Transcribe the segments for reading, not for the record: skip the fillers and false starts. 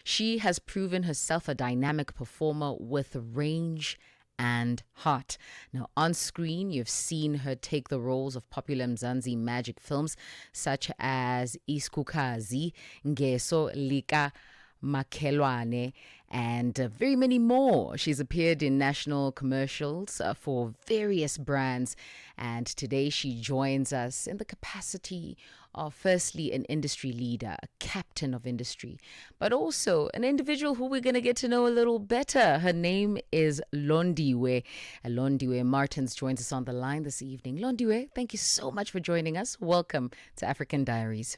She has proven herself a dynamic performer with range and heart. Now, on screen, you've seen her take the roles of popular Mzansi magic films such as Iskukazi, Ngeso Lika Makelwane, and very many more. She's appeared in national commercials for various brands, and today she joins us in the capacity of firstly an industry leader, a captain of industry, but also an individual who we're going to get to know a little better. Her name is Londiwe. Londiwe Martiens joins us on the line this evening. Londiwe, thank you so much for joining us. Welcome to African Diaries.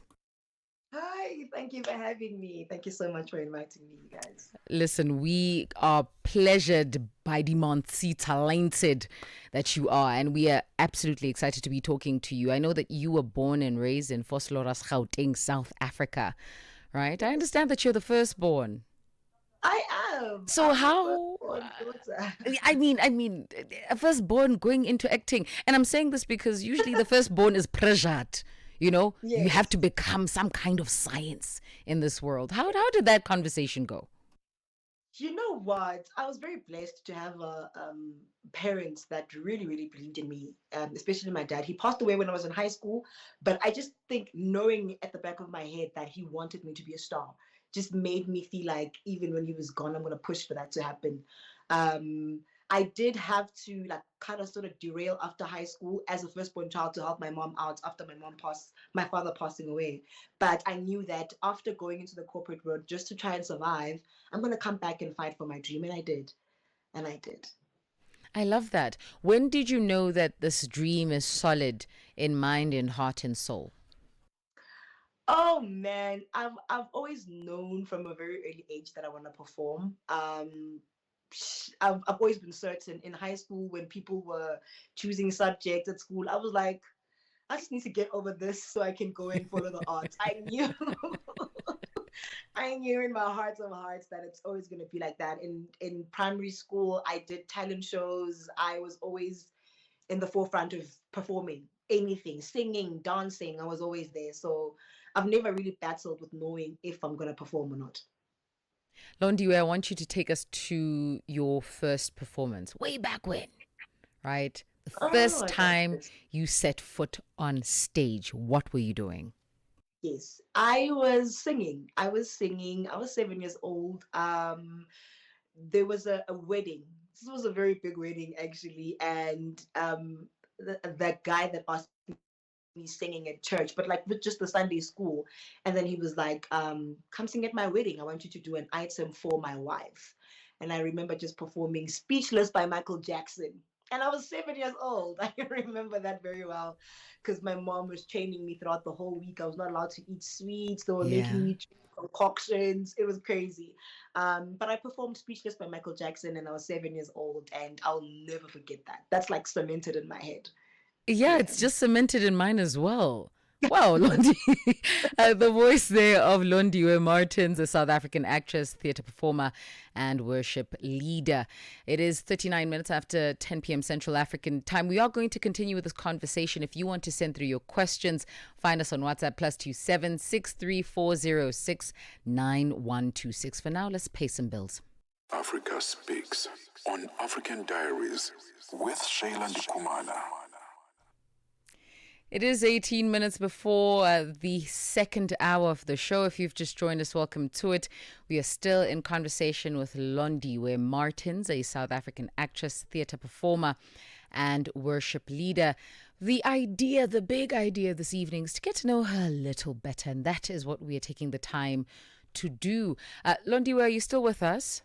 Hi, thank you for having me. Thank you so much for inviting me, you guys. Listen, we are pleasured by the Montsi talented that you are, and we are absolutely excited to be talking to you. I know that you were born and raised in Vosloorus, Gauteng, South Africa, right? I understand that you're the firstborn. I am. So I'm the how? firstborn daughter. I mean, a firstborn going into acting, and I'm saying this because usually the firstborn is pressured. You have to Yes. become some kind of science in this world. How did that conversation go? You know what? I was very blessed to have parents that really, really believed in me, especially my dad. He passed away when I was in high school, but I just think knowing at the back of my head that he wanted me to be a star just made me feel like even when he was gone, I'm going to push for that to happen. I did have to like kind of sort of derail after high school as a firstborn child to help my mom out after my father passing away. But I knew that after going into the corporate world just to try and survive, I'm going to come back and fight for my dream. And I did. And I did. I love that. When did you know that this dream is solid in mind and heart and soul? Oh man, I've always known from a very early age that I want to perform. I've always been certain in high school when people were choosing subjects at school. I was like, I just need to get over this so I can go and follow the arts. I knew I knew in my heart of hearts that it's always going to be like that. In primary school, I did talent shows. I was always in the forefront of performing anything, singing, dancing. I was always there. So I've never really battled with knowing if I'm going to perform or not. Londiwe, I want you to take us to your first performance way back when, right? The Oh, first I love time this. you set foot on stage, what were you doing? Yes, I was singing. I was singing. I was 7 years old. There was a wedding. This was a very big wedding, actually, and the guy that asked me singing at church, but like with just the Sunday school, and then he was like, "Come sing at my wedding. I want you to do an item for my wife." And I remember just performing "Speechless" by Michael Jackson. And I was 7 years old. I remember that very well because my mom was training me throughout the whole week. I was not allowed to eat sweets. They were making Yeah. me drink concoctions. It was crazy. But I performed Speechless by Michael Jackson and I was 7 years old. And I'll never forget that. That's like cemented in my head. Yeah, Yeah. it's just cemented in mine as well. Wow, Londi. The voice there of Londiwe Martins, a South African actress, theatre performer, and worship leader. It is 39 minutes after 10 p.m. Central African time. We are going to continue with this conversation. If you want to send through your questions, find us on WhatsApp +27 63406 9126. For now, let's pay some bills. Africa Speaks on African Diaries with Shayla Ndikumana. It is 18 minutes before the second hour of the show. If you've just joined us, welcome to it. We are still in conversation with Londiwe Martins, a South African actress, theatre performer, and worship leader. The big idea this evening is to get to know her a little better, and that is what we are taking the time to do. Londiwe, are you still with us?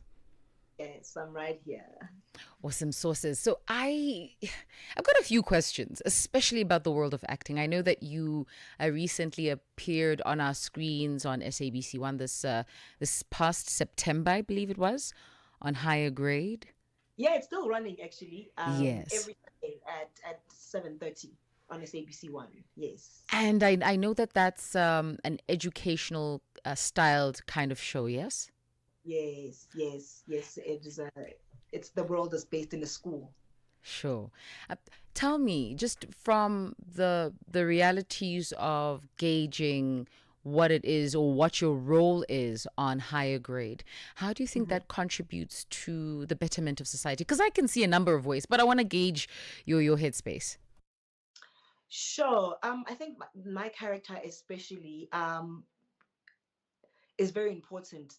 Yes, I'm right here. Awesome sources. So I've got a few questions, especially about the world of acting. I know that you recently appeared on our screens on SABC One this past September, I believe it was, on Higher Grade. Yeah, it's still running actually. Yes. Every Sunday at 7:30 on SABC One. Yes. And I know that that's an educational styled kind of show, yes? Yes, yes, yes. It's the world is based in the school. Sure. Tell me, just from the realities of gauging what it is or what your role is on higher grade, how do you think that contributes to the betterment of society? Because I can see a number of ways, but I want to gauge your headspace. Sure. I think my character especially is very important.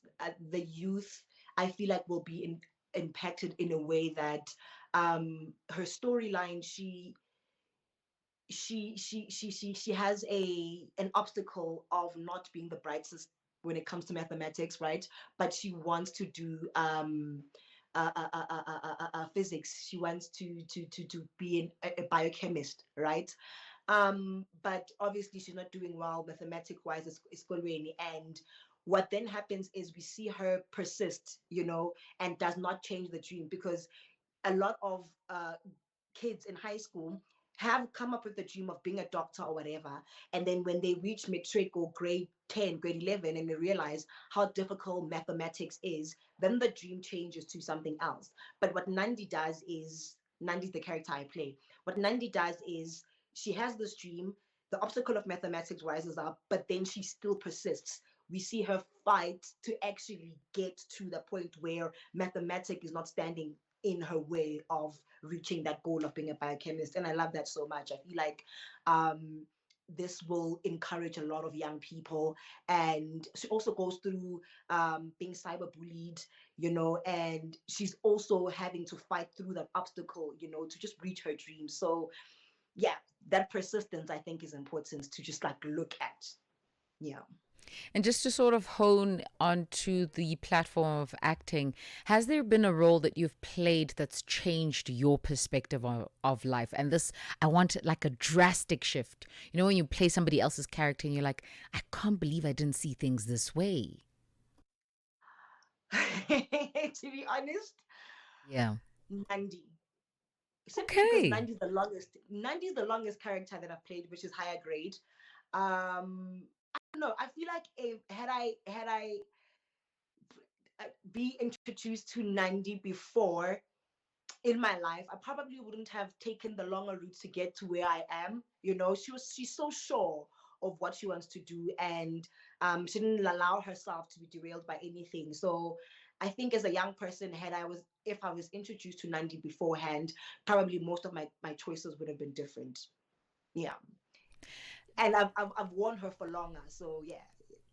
The youth, I feel like, will be impacted in a way that her storyline, she has an obstacle of not being the brightest when it comes to mathematics, right? But she wants to do physics. She wants to be a biochemist, right? But obviously she's not doing well mathematic wise. It's going to be, and what then happens is we see her persist, and does not change the dream, because a lot of kids in high school have come up with the dream of being a doctor or whatever, and then when they reach matric or grade 10, grade 11, and they realize how difficult mathematics is, then the dream changes to something else. But what Nandi does is, Nandi's the character I play, what Nandi does is she has this dream, the obstacle of mathematics rises up, but then she still persists. We see her fight to actually get to the point where mathematics is not standing in her way of reaching that goal of being a biochemist. And I love that so much. I feel like this will encourage a lot of young people. And she also goes through being cyberbullied, and she's also having to fight through that obstacle, to just reach her dreams. So yeah, that persistence, I think, is important to just like look at. Yeah. And just to sort of hone onto the platform of acting, has there been a role that you've played that's changed your perspective of life? And this, I want like a drastic shift. When you play somebody else's character and you're like, I can't believe I didn't see things this way. To be honest, Yeah. Nandi. Simply because Okay. Nandi's the longest character that I've played, which is higher grade. I don't know. I feel like if had I be introduced to Nandi before in my life, I probably wouldn't have taken the longer route to get to where I am. She's so sure of what she wants to do, and she didn't allow herself to be derailed by anything. So I think as a young person, if I was introduced to Nandi beforehand, probably most of my choices would have been different. Yeah. And I've worn her for longer, so yeah.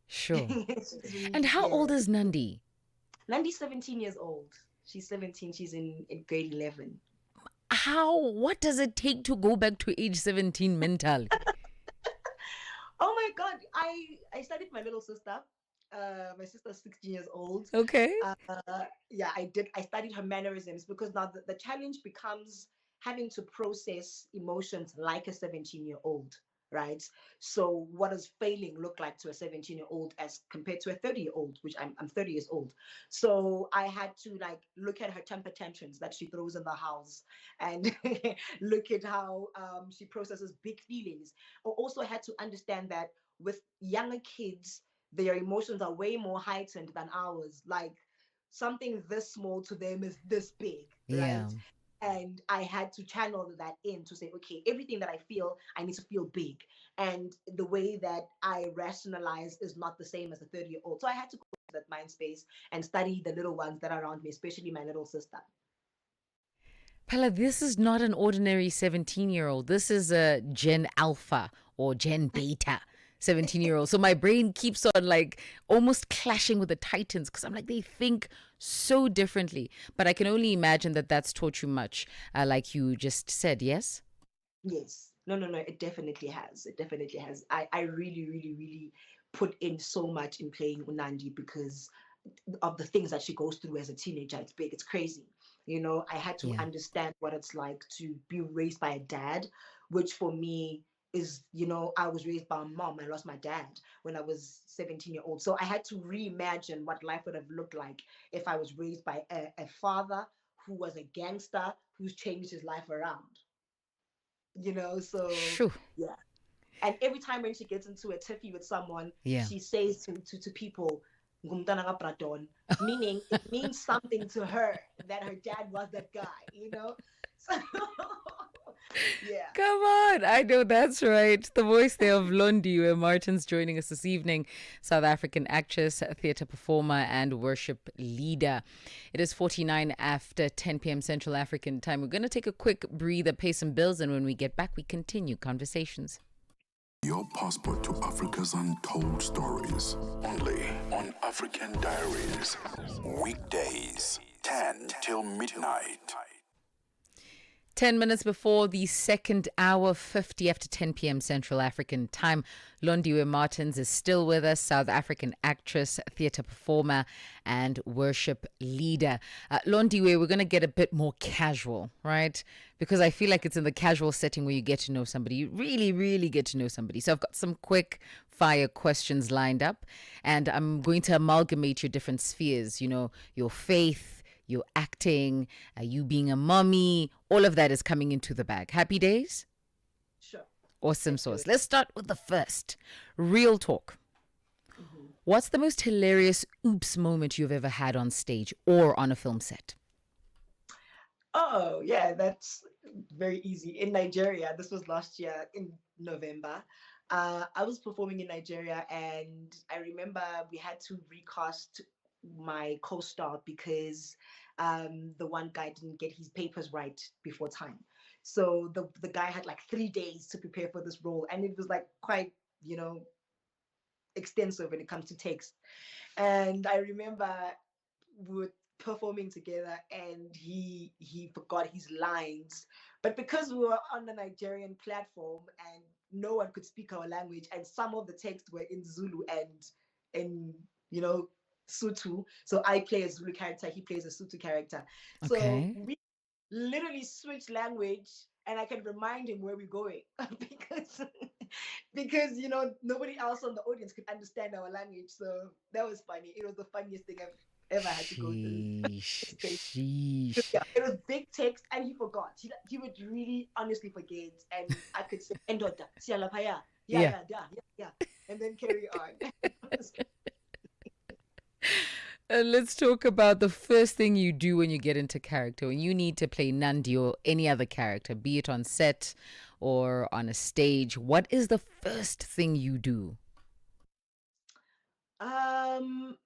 Sure. Really, And how yeah. old is Nandi? Nandi's 17 years old. She's 17. She's in grade 11. What does it take to go back to age 17 mentally? Oh my God. I studied my little sister. My sister's 16 years old. Okay. Yeah, I did. I studied her mannerisms, because now the challenge becomes having to process emotions like a 17-year-old, right? So what does failing look like to a 17-year-old as compared to a 30-year-old, which I'm 30 years old. So I had to like look at her temper tantrums that she throws in the house, and look at how she processes big feelings. I also had to understand that with younger kids, their emotions are way more heightened than ours. Like something this small to them is this big, Yeah. right? And I had to channel that in to say, okay, everything that I feel, I need to feel big. And the way that I rationalize is not the same as a 30-year-old. So I had to go to that mind space and study the little ones that are around me, especially my little sister. Pella, this is not an ordinary 17-year-old. This is a Gen Alpha or Gen Beta 17-year-old. So my brain keeps on like almost clashing with the Titans, because I'm like, they think so differently. But I can only imagine that that's taught you much, like you just said, yes? Yes. No, no, no. It definitely has. It definitely has. I really, really, really put in so much in playing Unandi, because of the things that she goes through as a teenager. It's big. It's crazy. I had to Yeah. understand what it's like to be raised by a dad, which for me is, I was raised by a mom. I lost my dad when I was 17-year-old. So I had to reimagine what life would have looked like if I was raised by a father who was a gangster who's changed his life around. So Shoo. yeah. And every time when she gets into a tiffy with someone, Yeah. she says to people, "Ngumntwana kaBradon," meaning it means something to her that her dad was that guy. So Yeah. Come on, I know that's right. The voice there of Londiwe Martiens joining us this evening, South African actress, theatre performer, and worship leader. It is 49 after 10 p.m. Central African time. We're going to take a quick breather, pay some bills, and when we get back, we continue conversations. Your passport to Africa's untold stories. Only on African Diaries. Weekdays, 10 till midnight. 10 minutes before the second hour, 50 after 10 p.m. Central African time. Londiwe Martiens is still with us, South African actress, theatre performer, and worship leader. Londiwe, we're going to get a bit more casual, right? Because I feel like it's in the casual setting where you get to know somebody. You really, really get to know somebody. So I've got some quick fire questions lined up, and I'm going to amalgamate your different spheres, you know, your faith, your acting, you being a mommy, all of that is coming into the bag. Happy days? Sure. Awesome sauce. Let's start with the first. Real talk. Mm-hmm. What's the most hilarious oops moment you've ever had on stage or on a film set? Oh, yeah, that's very easy. In Nigeria, this was last year in November. I was performing in Nigeria, and I remember we had to recast my co-star because the one guy didn't get his papers right before time. So the guy had like 3 days to prepare for this role, and it was like quite, extensive when it comes to text. And I remember we were performing together, and he forgot his lines, but because we were on the Nigerian platform and no one could speak our language, and some of the texts were in Zulu and in Sutu, so I play a Zulu character, he plays a Sutu character, so Okay. we literally switched language, and I can remind him where we're going because nobody else on the audience could understand our language. So that was funny. It was the funniest thing I've ever had to go through. Sheesh. Sheesh. Yeah, it was big text, and he forgot. He would really honestly forget, and I could say "Endoda, sialapaya, yeah, Yeah. yeah, yeah, yeah, yeah," and then carry on. Let's talk about the first thing you do when you get into character. When you need to play Nandi or any other character, be it on set or on a stage, what is the first thing you do? um,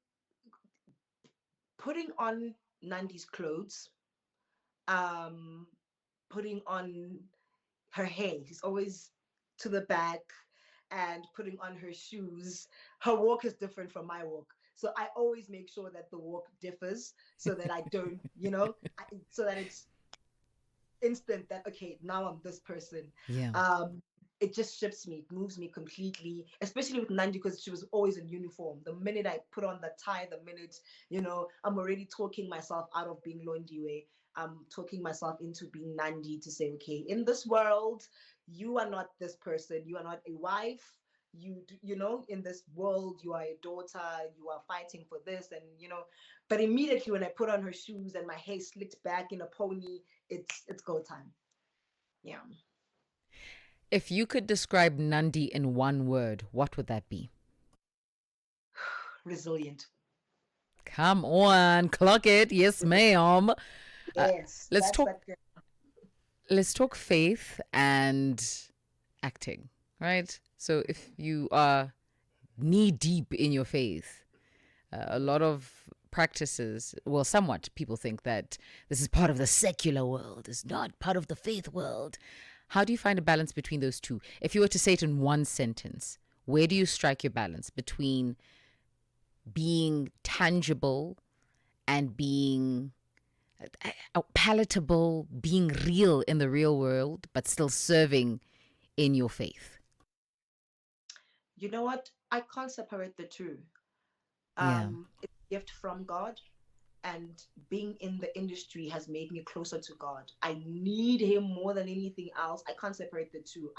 Putting on Nandi's clothes, um, putting on her hair. She's always to the back, and putting on her shoes. Her walk is different from my walk. So I always make sure that the walk differs so that I don't, so that it's instant that, okay, now I'm this person. Yeah. It just shifts me, it moves me completely, especially with Nandi, because she was always in uniform. The minute I put on the tie, the minute, I'm already talking myself out of being Londiwe. I'm talking myself into being Nandi, to say, okay, in this world, you are not this person. You are not a wife. In this world, you are a daughter. You are fighting for this, and But immediately when I put on her shoes and my hair slicked back in a pony, it's go time. Yeah. If you could describe Nandi in one word, what would that be? Resilient. Come on, clock it. Yes, ma'am. Yes, Let's that's talk. that girl. Let's talk faith and acting, right? So if you are knee deep in your faith, a lot of practices, well, somewhat people think that this is part of the secular world, it's not part of the faith world. How do you find a balance between those two? If you were to say it in one sentence, where do you strike your balance between being tangible and being palatable, being real in the real world, but still serving in your faith? You know what? I can't separate the two. Yeah. It's a gift from God, and being in the industry has made me closer to God. I need him more than anything else. I can't separate the two.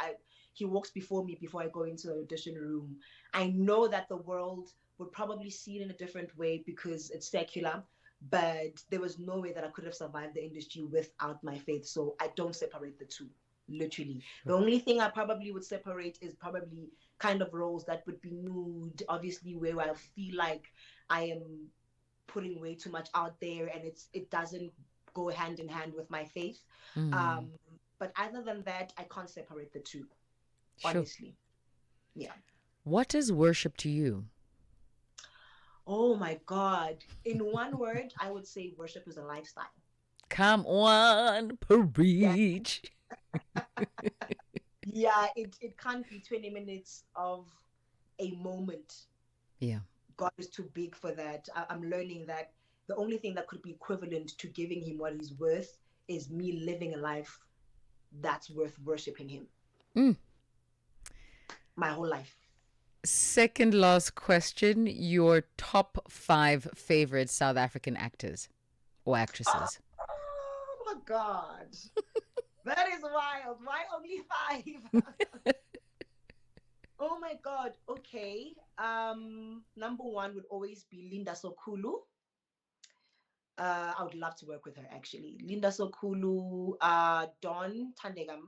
He walks before me before I go into the audition room. I know that the world would probably see it in a different way because it's secular, but there was no way that I could have survived the industry without my faith. So I don't separate the two, literally. The only thing I probably would separate is probably kind of roles that would be nude, obviously, where I feel like I am putting way too much out there, and it doesn't go hand in hand with my faith. Mm. Um, But other than that, I can't separate the two, Sure. honestly. Yeah. What is worship to you? Oh my God. In one word, I would say worship is a lifestyle. Come on, Yeah. preach. Yeah, it can't be 20 minutes of a moment. Yeah. God is too big for that. I'm learning that the only thing that could be equivalent to giving him what he's worth is me living a life that's worth worshiping him. Mm. My whole life. Second last question. Your top 5 favorite South African actors or actresses? Oh my God. That is wild. Why only 5? Oh my God. Okay. Number 1 would always be Linda Sokulu. I would love to work with her actually. Linda Sokulu, Don Tandega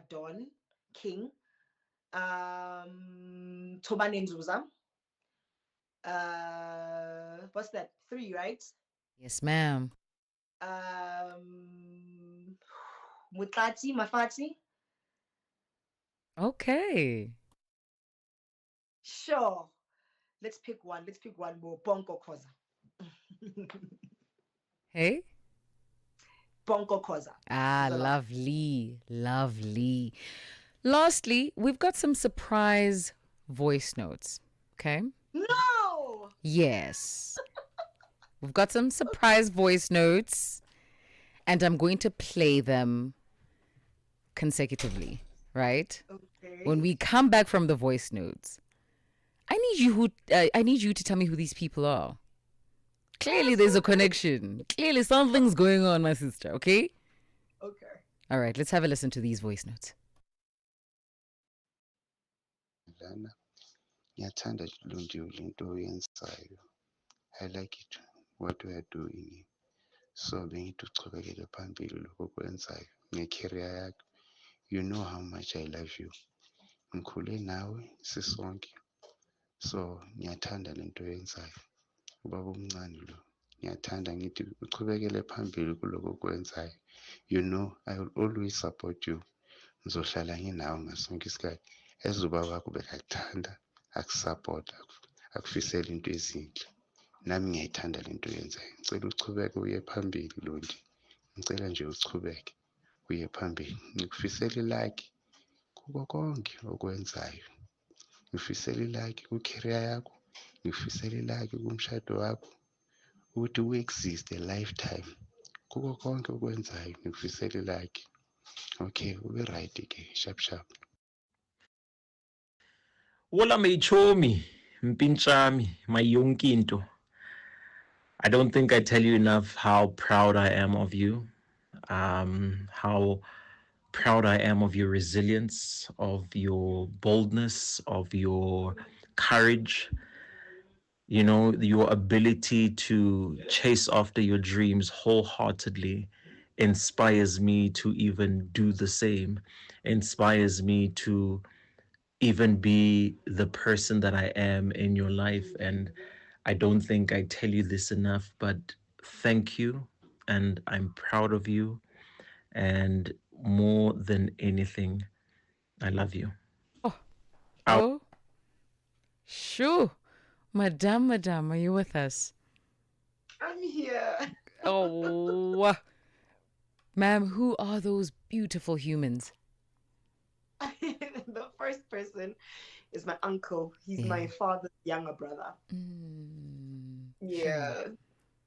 Don King, Tobani Nzuza. What's that? 3, right? Yes, ma'am. Mutlati Mafati. Okay. Sure. Let's pick one. Let's pick one more. Bonko Koza. Hey? Bonko Koza. Ah, lovely. Lovely. Lastly, we've got some surprise voice notes. Okay? No! Yes. We've got some surprise voice notes, and I'm going to play them consecutively, right? Okay. When we come back from the voice notes, I need you to tell me who these people are. Clearly, there's a connection. Clearly, something's going on, my sister. Okay. Okay. All right. Let's have a listen to these voice notes. Lana ngiyathanda Londiwe lento oyenzayo. I like it what we are doing. So bengithi uchubekele phambili lokho okwenzayo ngecareer yakho. You know how much I love you. Ngikhule nawe sisonke. So ngiyathanda lento oyenzayo. Ubaba omncane lo. Ngiyathanda ngithi uchubekele phambili kuloko okwenzayo. You know I will always support you. Ngizohlala nginawe ngasonke isikhathi. Ezubaba wakho bekakuthanda akusupport akufisela into ezinhle. Nami ngiyayithanda lento oyenzayo. Ngicela uchubeke uye phambili Londi. Ngicela nje uchubeke uye phambili. Ngikufisela ilike kuko konke okwenzayo. Ngifisela ilike ku-career yakho. Ngifisela ilike kumshado wakho. Ukuthi u-exist a lifetime. Kuko konke okwenzayo ngikufisela ilike. Okay, ube right ke, sharp sharp. Wola Meichomi, Mpinchami, my yonkinto. I don't think I tell you enough how proud I am of you, how proud I am of your resilience, of your boldness, of your courage, you know, your ability to chase after your dreams wholeheartedly inspires me to even do the same, inspires me to even be the person that I am in your life. And I don't think I tell you this enough, but thank you. And I'm proud of you. And more than anything, I love you. Oh, shoo. Madame, are you with us? I'm here. Oh, ma'am, who are those beautiful humans? The first person is my uncle. He's Yeah. my father's younger brother. Yeah. Sure.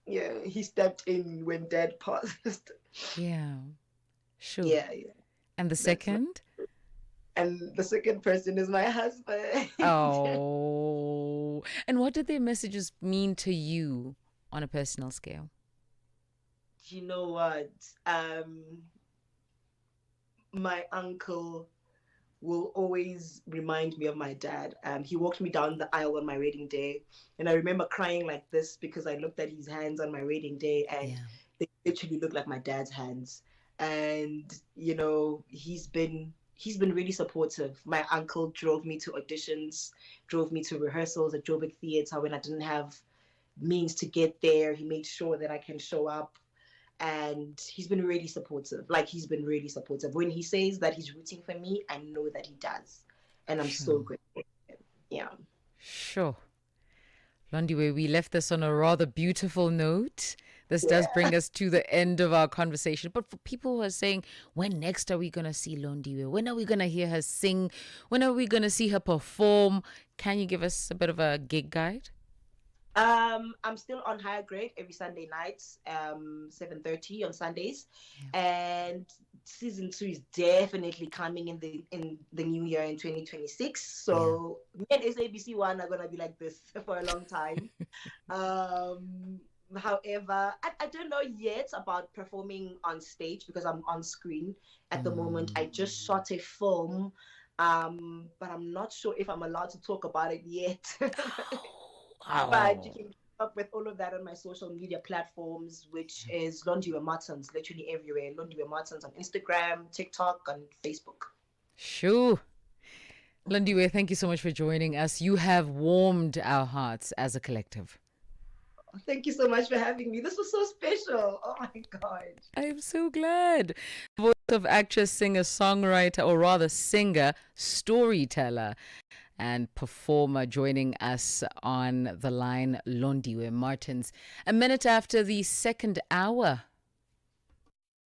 Yeah. He stepped in when dad passed. Yeah. Sure. Yeah. And the second? And the second person is my husband. Oh. And what did their messages mean to you on a personal scale? You know what? My uncle will always remind me of my dad. He walked me down the aisle on my wedding day, and I remember crying like this because I looked at his hands on my wedding day, and they literally look like my dad's hands. And you know, he's been really supportive. My uncle drove me to auditions, drove me to rehearsals at Joburg Theatre when I didn't have means to get there. He made sure that I can show up. and he's been really supportive. Like, he's been really supportive. When he says that he's rooting for me, I know that he does. And I'm so Sure. grateful. Yeah. Sure. Londiwe, we left this on a rather beautiful note. This does Yeah. bring us to the end of our conversation. But for people who are saying, when next are we going to see Londiwe? When are we going to hear her sing? When are we going to see her perform? Can you give us a bit of a gig guide? I'm still on Higher Grade every Sunday night, 7:30 on Sundays, and season 2 is definitely coming in the new year in 2026. So me and SABC1 are gonna be like this for a long time. However, I don't know yet about performing on stage because I'm on screen at the moment. I just shot a film, but I'm not sure if I'm allowed to talk about it yet. But you can keep up with all of that on my social media platforms, which is Londiwe Martiens, literally everywhere. Londiwe Martiens on Instagram, TikTok, and Facebook. Sure. Londiwe, thank you so much for joining us. You have warmed our hearts as a collective. Thank you so much for having me. This was so special. Oh my God. I am so glad. Voice of actress, singer, songwriter, or rather singer, storyteller, and performer joining us on the line, Londiwe Martiens. A minute after the second hour